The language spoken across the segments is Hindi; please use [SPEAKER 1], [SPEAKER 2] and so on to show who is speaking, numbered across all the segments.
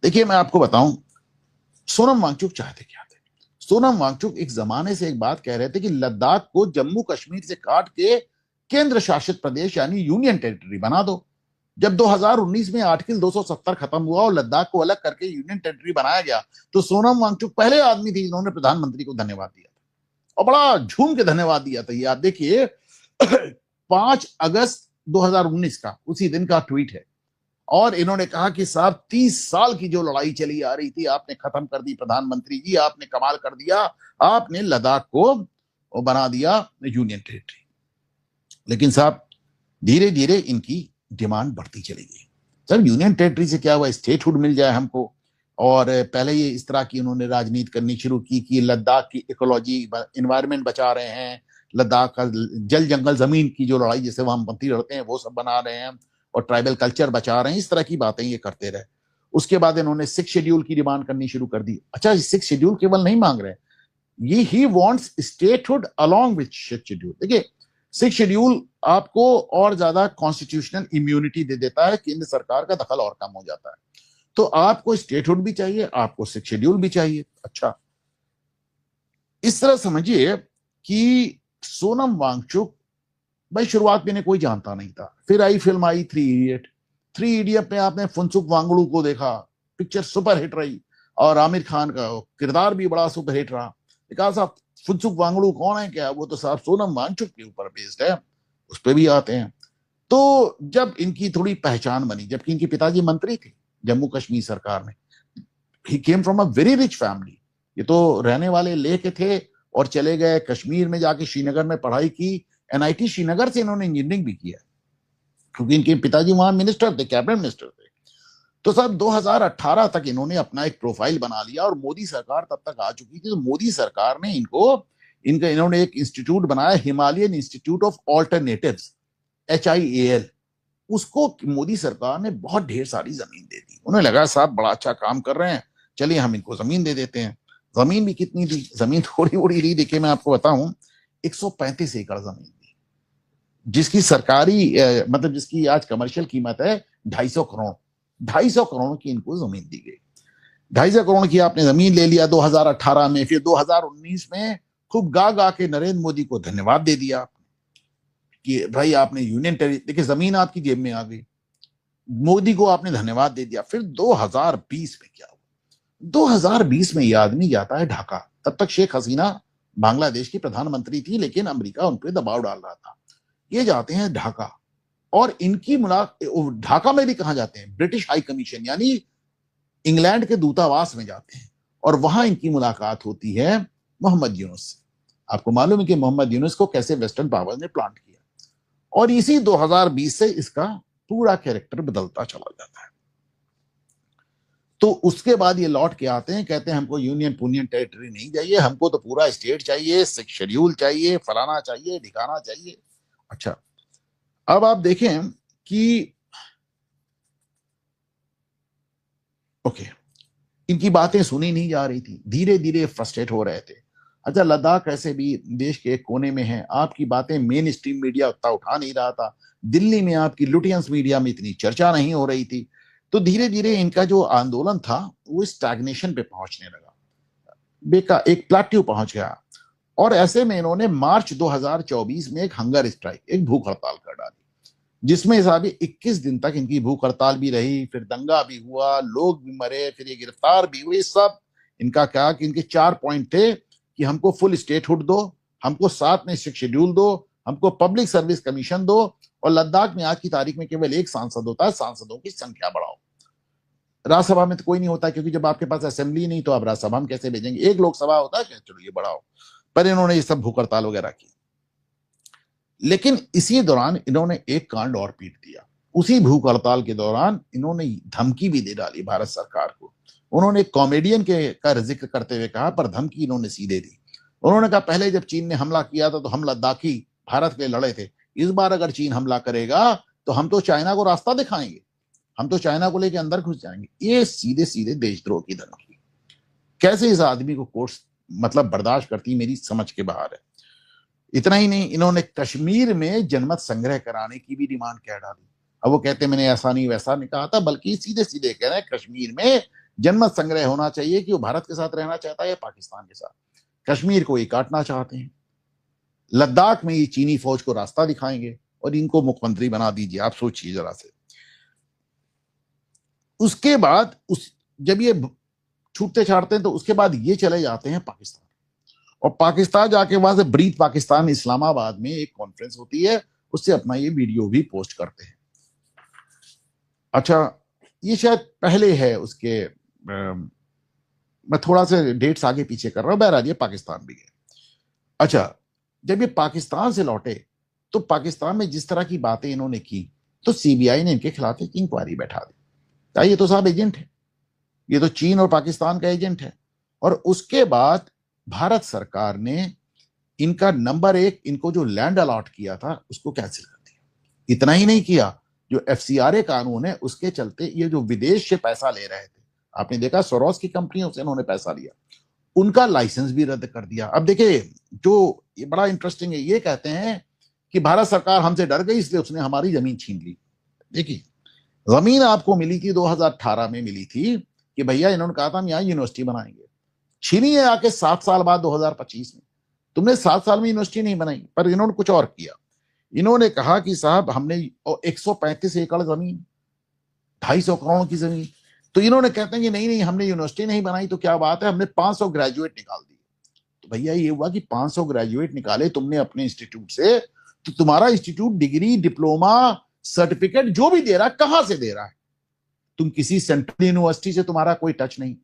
[SPEAKER 1] देखिए मैं आपको बताऊं, सोनम वांगचुक चाहते क्या थे। सोनम वांगचुक एक जमाने से एक बात कह रहे थे कि लद्दाख को जम्मू कश्मीर से काट के केंद्र शासित प्रदेश यानी यूनियन टेरिटरी बना दो। जब 2019 में आर्टिकल 270 खत्म हुआ और लद्दाख को अलग करके यूनियन टेरिटरी बनाया गया, तो सोनम वांगचुक पहले आदमी थी जिन्होंने प्रधानमंत्री को धन्यवाद दिया था, और बड़ा झूम के धन्यवाद दिया था। ये आप देखिए 5 अगस्त 2019 का उसी दिन का ट्वीट है, और इन्होंने कहा कि साहब 30 साल की जो लड़ाई चली आ रही थी आपने खत्म कर दी प्रधानमंत्री जी, आपने कमाल कर दिया, आपने लद्दाख को बना दिया यूनियन टेरिटरी। लेकिन साहब धीरे धीरे इनकी डिमांड बढ़ती चली गई। सर यूनियन टेरिटरी से क्या हुआ, स्टेटहुड मिल जाए हमको। और पहले ये इस तरह की उन्होंने राजनीति करनी शुरू की कि लद्दाख की इकोलॉजी इन्वायरमेंट बचा रहे हैं, लद्दाख का जल जंगल जमीन की जो लड़ाई जैसे वामपंथी लड़ते हैं वो सब बना रहे हैं, और ट्राइबल कल्चर बचा रहे हैं, इस तरह की बातें ये करते रहे। उसके बाद इन्होंने 6 शेड्यूल की डिमांड करनी शुरू कर दी। अच्छा 6 शेड्यूल केवल नहीं मांग रहे, ये he wants statehood along with 6 schedule. देखिए 6 शेड्यूल आपको और ज्यादा कॉन्स्टिट्यूशनल इम्यूनिटी दे देता है, केंद्र सरकार का दखल और कम हो जाता है। तो आपको स्टेटहुड भी चाहिए, आपको 6 शेड्यूल भी चाहिए। अच्छा इस तरह समझिए कि सोनम वांगचुक भाई शुरुआत में इन्हें कोई जानता नहीं था। फिर आई फिल्म आई 3 इडियट। 3 इडियट में आपने फुनसुक वांगडू को देखा, पिक्चर सुपर हिट रही, और आमिर खान का किरदार भी बड़ा सुपर हिट रहा। कहा साहब फुनसुक वांगडू कौन है क्या, वो तो साहब सोनम वांगचुक के ऊपर बेस्ड है, उस पर भी आते हैं। तो जब इनकी थोड़ी पहचान बनी, जबकि इनके पिताजी मंत्री थे जम्मू कश्मीर सरकार में, he came from a very rich family, ये तो रहने वाले लेह के थे और चले गए कश्मीर में, जाके श्रीनगर में पढ़ाई की। एनआईटी श्रीनगर से इन्होंने इंजीनियरिंग भी किया, क्योंकि इनके पिताजी वहां मिनिस्टर थे, कैबिनेट मिनिस्टर थे। तो सर 2018 तक इन्होंने अपना एक प्रोफाइल बना लिया, और मोदी सरकार तब तक आ चुकी थी। तो मोदी सरकार ने इन्होंने एक इंस्टीट्यूट बनाया, Himalayan institute of alternatives, HIAL। उसको मोदी सरकार ने बहुत ढेर सारी जमीन दे दी। उन्हें लगा साहब बड़ा अच्छा काम कर रहे हैं, चलिए हम इनको जमीन दे देते हैं। जमीन भी कितनी दी, जमीन थोड़ी बड़ी ली। देखिए मैं आपको बताऊं 135 एकड़ जमीन दी, जिसकी सरकारी मतलब जिसकी आज कमर्शियल कीमत है 250 करोड़। 250 करोड़ की इनको जमीन दी गई। 250 करोड़ की आपने जमीन ले लिया 2018 में, फिर 2019 में खूब गा गा के नरेंद्र मोदी को धन्यवाद दे दिया कि भाई आपने यूनियन टेरिटरी, देखिए जमीन आपकी जेब में आ गई, मोदी को आपने धन्यवाद दे दिया। फिर 2020 में क्या हुआ, 2020 में यह आदमी जाता है ढाका। तब तक शेख हसीना बांग्लादेश की प्रधानमंत्री थी, लेकिन अमेरिका उन पर दबाव डाल रहा था। ये जाते हैं ढाका, और इनकी मुलाकात ढाका में भी कहा जाते हैं, ब्रिटिश हाई कमीशन यानी इंग्लैंड के दूतावास में जाते हैं, और वहां इनकी मुलाकात होती है मोहम्मद यूनुस से। आपको मालूम है कि मोहम्मद यूनुस को कैसे वेस्टर्न पावर ने प्लांट किया, और इसी 2020 से इसका पूरा कैरेक्टर बदलता चला जाता है। तो उसके बाद ये लौट के आते हैं, कहते हैं हमको यूनियन पूनियन टेरिटरी नहीं चाहिए, हमको तो पूरा स्टेट चाहिए, 6 शेड्यूल चाहिए, फलाना चाहिए, ढिकाना चाहिए। अच्छा अब आप देखें कि ओके इनकी बातें सुनी नहीं जा रही थी, धीरे धीरे फ्रस्ट्रेट हो रहे थे। अच्छा लद्दाख ऐसे भी देश के एक कोने में है, आपकी बातें मेन स्ट्रीम मीडिया उतना उठा नहीं रहा था, दिल्ली में आपकी लुटियंस मीडिया में इतनी चर्चा नहीं हो रही थी। तो धीरे धीरे इनका जो आंदोलन था वो स्टैग्नेशन पे पहुंचने लगा, एक प्लेट्यू पहुंच गया। और ऐसे में इन्होंने मार्च 2024 में एक हंगर स्ट्राइक, एक भूख हड़ताल कर डाली, जिसमें साहब 21 दिन तक इनकी भूख हड़ताल भी रही, फिर दंगा भी हुआ, लोग भी मरे, फिर ये गिरफ्तार भी हुए। सब इनका क्या कि इनके 4 पॉइंट थे कि हमको फुल स्टेटहुड दो, हमको साथ में 6 शेड्यूल दो, हमको पब्लिक सर्विस कमीशन दो, और लद्दाख में आज की तारीख में केवल 1 सांसद होता है, सांसदों की संख्या बढ़ाओ। राज्यसभा में तो कोई नहीं होता, क्योंकि जब आपके पास असेंबली नहीं तो आप राज्यसभा में कैसे भेजेंगे, 1 लोकसभा होता है, चलो ये बढ़ाओ। पर इन्होंने ये सब भूख हड़ताल वगैरह की। लेकिन इसी दौरान इन्होंने एक कांड और पीट दिया। उसी भूख हड़ताल के दौरान इन्होंने धमकी भी दे डाली भारत सरकार को। उन्होंने एक कॉमेडियन का जिक्र करते हुए कहा, पर धमकी इन्होंने सीधे दी। उन्होंने कहा पहले जब चीन ने हमला किया था तो हम लद्दाखी भारत के लिए लड़े थे, इस बार अगर चीन हमला करेगा तो हम तो चाइना को रास्ता दिखाएंगे, हम तो चाइना को लेकर अंदर घुस जाएंगे। ये सीधे सीधे देशद्रोह की धमकी। कैसे इस आदमी को कोर्स मतलब बर्दाश्त करती, मेरी समझ के बाहर है। इतना ही नहीं, इन्होंने कश्मीर में जनमत संग्रह कराने की भी डिमांड कह डाली। अब वो कहते हैं मैंने ऐसा नहीं वैसा नहीं कहा था, बल्कि सीधे सीधे कह रहे हैं कश्मीर में जनमत संग्रह होना चाहिए कि वो भारत के साथ रहना चाहता है या पाकिस्तान के साथ। कश्मीर को ये काटना चाहते हैं, लद्दाख में ये चीनी फौज को रास्ता दिखाएंगे और इनको मुख्यमंत्री बना दीजिए। आप सोचिए जरा से। उसके बाद जब ये छूटते छाड़ते हैं तो उसके बाद ये चले जाते हैं पाकिस्तान, और पाकिस्तान जाके वहां से ब्रीथ पाकिस्तान इस्लामाबाद में एक कॉन्फ्रेंस होती है, उससे अपना ये वीडियो भी पोस्ट करते हैं। अच्छा, ये शायद पहले है उसके, मैं थोड़ा सा डेट्स आगे पीछे कर रहा हूं, बहरहाल ये पाकिस्तान भी गए। अच्छा, जब ये पाकिस्तान से लौटे तो पाकिस्तान में जिस तरह की बातें इन्होंने की तो सीबीआई ने इनके खिलाफ एक इंक्वायरी बैठा दी। ये तो साहब एजेंट है, ये तो चीन और पाकिस्तान का एजेंट है। और उसके बाद भारत सरकार ने इनका नंबर 1 इनको जो लैंड अलॉट किया था उसको कैंसिल कर दिया। इतना ही नहीं किया, जो एफसीआरए कानून है उसके चलते ये जो विदेश से पैसा ले रहे थे, आपने देखा सोरोस की कंपनियों से इन्होंने पैसा लिया, उनका लाइसेंस भी रद्द कर दिया। अब देखिए, जो ये बड़ा इंटरेस्टिंग है, ये कहते हैं कि भारत सरकार हमसे डर गई इसलिए उसने हमारी जमीन छीन ली। देखिए, जमीन आपको मिली थी 2018 में मिली थी कि भैया इन्होंने कहा था हम यहां यूनिवर्सिटी बनाएंगे, छीनी है आके 7 साल बाद 2025 में। तुमने 7 साल में यूनिवर्सिटी नहीं बनाई, पर इन्होंने कुछ और किया। इन्होंने कहा कि साहब हमने 135 एकड़ जमीन, 250 करोड़ की जमीन, तो इन्होंने कहते हैं कि नहीं नहीं हमने यूनिवर्सिटी नहीं बनाई, तो क्या बात है, हमने 500 ग्रेजुएट निकाल दिए। तो भैया ये हुआ कि 500 ग्रेजुएट निकाले तुमने अपने इंस्टीट्यूट से, तो तुम्हारा इंस्टीट्यूट डिग्री, डिप्लोमा, सर्टिफिकेट जो भी दे रहा है कहां से दे रहा है? तुम किसी सेंट्रल यूनिवर्सिटी से तुम्हारा कोई टच नहीं,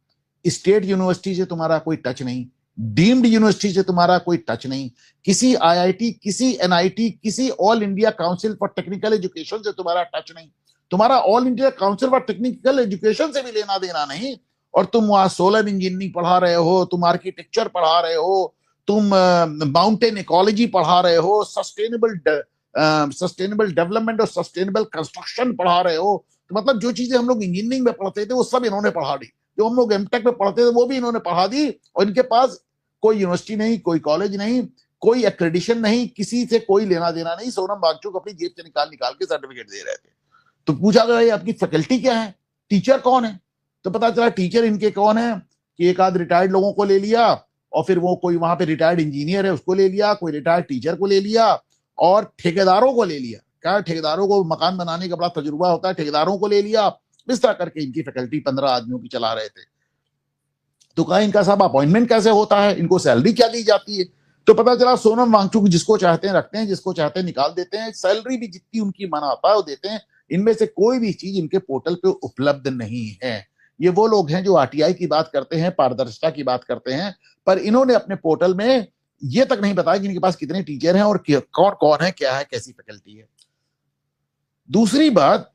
[SPEAKER 1] स्टेट यूनिवर्सिटी से तुम्हारा कोई टच नहीं, डीम्ड यूनिवर्सिटी से तुम्हारा कोई टच नहीं, किसी आईआईटी, किसी एनआईटी, किसी all India council for technical education से तुम्हारा टच नहीं, तुम्हारा all India council for technical education से भी लेना देना नहीं, और तुम वहां सोलर इंजीनियरिंग पढ़ा रहे हो, तुम आर्किटेक्चर पढ़ा रहे हो, तुम माउंटेन इकोलॉजी पढ़ा रहे हो, सस्टेनेबल डेवलपमेंट और सस्टेनेबल कंस्ट्रक्शन पढ़ा रहे हो। तो मतलब जो चीजें हम लोग इंजीनियरिंग में पढ़ते थे वो सब इन्होंने पढ़ा दी, जो हम लोग एमटेक में पढ़ते थे वो भी इन्होंने पढ़ा दी, और इनके पास कोई यूनिवर्सिटी नहीं, कोई कॉलेज नहीं, कोई एक्रेडिशन नहीं, किसी से कोई लेना देना नहीं। सोनम वांगचुक अपनी जेब से निकाल निकाल के सर्टिफिकेट दे रहे थे। तो पूछा गया आपकी फैकल्टी क्या है, टीचर कौन है? तो पता चला टीचर इनके कौन है कि एक आध रिटायर्ड लोगों को ले लिया, और फिर वो कोई वहां पे रिटायर्ड इंजीनियर है उसको ले लिया, कोई रिटायर्ड टीचर को ले लिया, और ठेकेदारों को ले लिया। क्या ठेकेदारों को मकान बनाने का बड़ा तजुर्बा होता है, ठेकेदारों को ले लिया। इस तरह करके इनकी फैकल्टी 15 आदमियों की चला रहे थे। तो कहा इनका साहब अपॉइंटमेंट कैसे होता है, इनको सैलरी क्या दी जाती है? तो पता चला सोनम वांगचुक जिसको चाहते हैं रखते हैं, जिसको चाहते हैं निकाल देते हैं, सैलरी भी जितनी उनकी मन आता है वो देते हैं। इनमें से कोई भी चीज इनके पोर्टल पे उपलब्ध नहीं है। ये वो लोग हैं जो आरटीआई की बात करते हैं, पारदर्शिता की बात करते हैं, पर इन्होंने अपने पोर्टल में ये तक नहीं बताया कि इनके पास कितने टीचर हैं और कौन कौन है, क्या है, कैसी फैकल्टी है। दूसरी बात,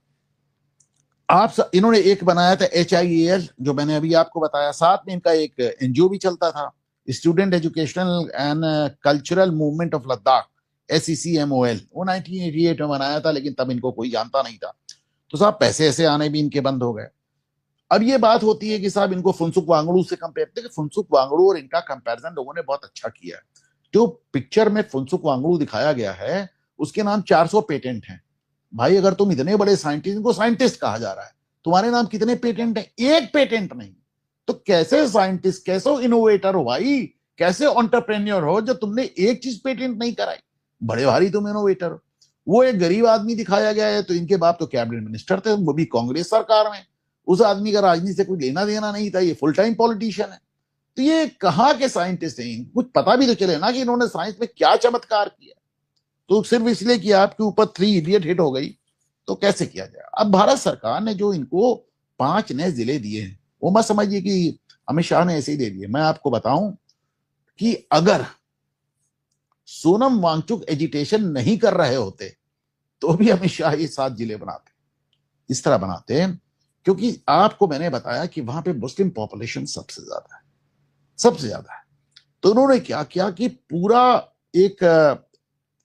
[SPEAKER 1] इन्होंने एक बनाया था HIAL, जो मैंने अभी आपको बताया, साथ में इनका एक एनजीओ भी चलता था, student educational and cultural movement of Ladakh, SECMOL। वो 1988 में बनाया था, लेकिन तब इनको कोई जानता नहीं था। तो साहब पैसे ऐसे आने भी इनके बंद हो गए। अब ये बात होती है कि साहब इनको फुनसुक वांगड़ू से कंपेयर, देखिए फुनसुक वांगड़ू और इनका कंपैरिजन लोगों ने बहुत अच्छा किया है। जो पिक्चर में फुनसुक वांगड़ू दिखाया गया है उसके नाम 400 पेटेंट हैं। भाई अगर तुम इतने बड़े साइंटिस्ट, इनको साइंटिस्ट कहा जा रहा है, तुम्हारे नाम कितने पेटेंट है? एक पेटेंट नहीं। तो कैसे साइंटिस्ट, कैसे इनोवेटर हो भाई, कैसे एंटरप्रेन्योर हो जो तुमने एक चीज पेटेंट नहीं कराई? बड़े भारी तुम इनोवेटर हो। वो एक गरीब आदमी दिखाया गया है, तो इनके बाप तो कैबिनेट मिनिस्टर थे, वो भी कांग्रेस सरकार में। उस आदमी का राजनीति से कोई लेना देना नहीं था, ये फुल टाइम पॉलिटिशियन है। तो ये कहाँ के साइंटिस्ट हैं? कुछ पता भी तो चले ना कि इन्होंने साइंस में क्या चमत्कार किया। तो सिर्फ इसलिए कि आपके ऊपर 3 इडियट हिट हो गई तो कैसे किया जाए? अब भारत सरकार ने जो इनको 5 नए जिले दिए हैं, वो मत समझिए कि अमित शाह ने ऐसे ही दे दिए। मैं आपको बताऊं कि अगर सोनम वांगचुक एजिटेशन नहीं कर रहे होते तो भी अमित शाह ये 7 जिले बनाते। इस तरह बनाते हैं क्योंकि आपको मैंने बताया कि वहां पे मुस्लिम पॉपुलेशन सबसे ज्यादा है, सबसे ज्यादा है। तो उन्होंने क्या किया कि पूरा एक,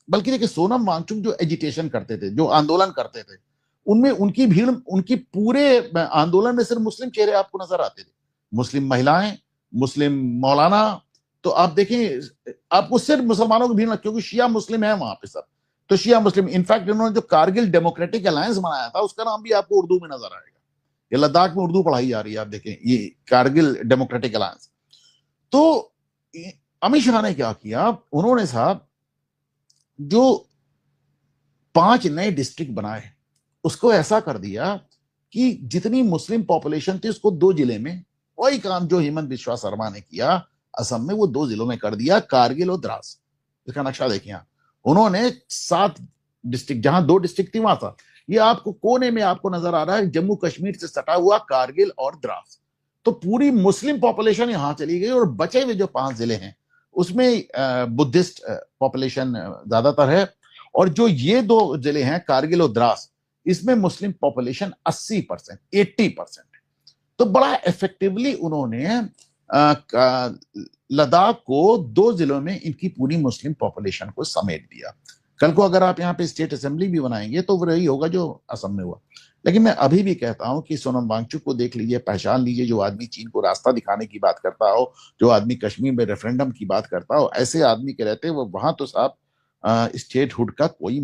[SPEAKER 1] बल्कि देखिए सोनम वांगचुक जो एजिटेशन करते थे, जो आंदोलन करते थे, उनमें उनकी भीड़, उनकी पूरे आंदोलन में सिर्फ मुस्लिम चेहरे आपको नजर आते थे, मुस्लिम महिलाएं, मुस्लिम मौलाना। तो आप देखें, आपको सिर्फ मुसलमानों की भीड़ न, क्योंकि शिया मुस्लिम है वहां पे सब, तो शिया मुस्लिम। इनफैक्ट इन्होंने जो कारगिल डेमोक्रेटिक अलायंस बनाया था उसका नाम भी आपको उर्दू में नजर आएगा, ये लद्दाख में उर्दू पढ़ाई जा रही है, आप देखें, ये कारगिल डेमोक्रेटिक अलायंस। तो अमित शाह ने क्या किया, उन्होंने साहब जो 5 नए डिस्ट्रिक्ट बनाए, उसको ऐसा कर दिया कि जितनी मुस्लिम पॉपुलेशन थी उसको 2 जिले में, वही काम जो हेमंत बिस्वा शर्मा ने किया असम में, वो 2 जिलों में कर दिया, कारगिल और द्रास। इसका नक्शा देखिए आप, उन्होंने 7 डिस्ट्रिक्ट, जहां 2 डिस्ट्रिक्ट थी वहां था, ये आपको कोने में आपको नजर आ रहा है जम्मू कश्मीर से सटा हुआ कारगिल और द्रास। तो पूरी मुस्लिम पॉपुलेशन यहां चली गई, और बचे हुए जो 5 जिले हैं उसमें बुद्धिस्ट पॉपुलेशन ज्यादातर है, और जो ये 2 जिले हैं कारगिल और द्रास, इसमें मुस्लिम पॉपुलेशन 80%, 80% है। तो बड़ा इफेक्टिवली उन्होंने लद्दाख को 2 जिलों में इनकी पूरी मुस्लिम पॉपुलेशन को समेट दिया। कल को अगर आप यहाँ पे स्टेट असेंबली भी बनाएंगे तो वही होगा जो असम में हुआ। लेकिन मैं अभी भी कहता हूं कि सोनम वांगचुक को देख लीजिए, पहचान लीजिए, जो आदमी चीन को रास्ता दिखाने की बात करता हो, जो आदमी कश्मीर में रेफरेंडम की बात करता हो, ऐसे आदमी के रहते वो वहां तो साहब स्टेट हुड का कोई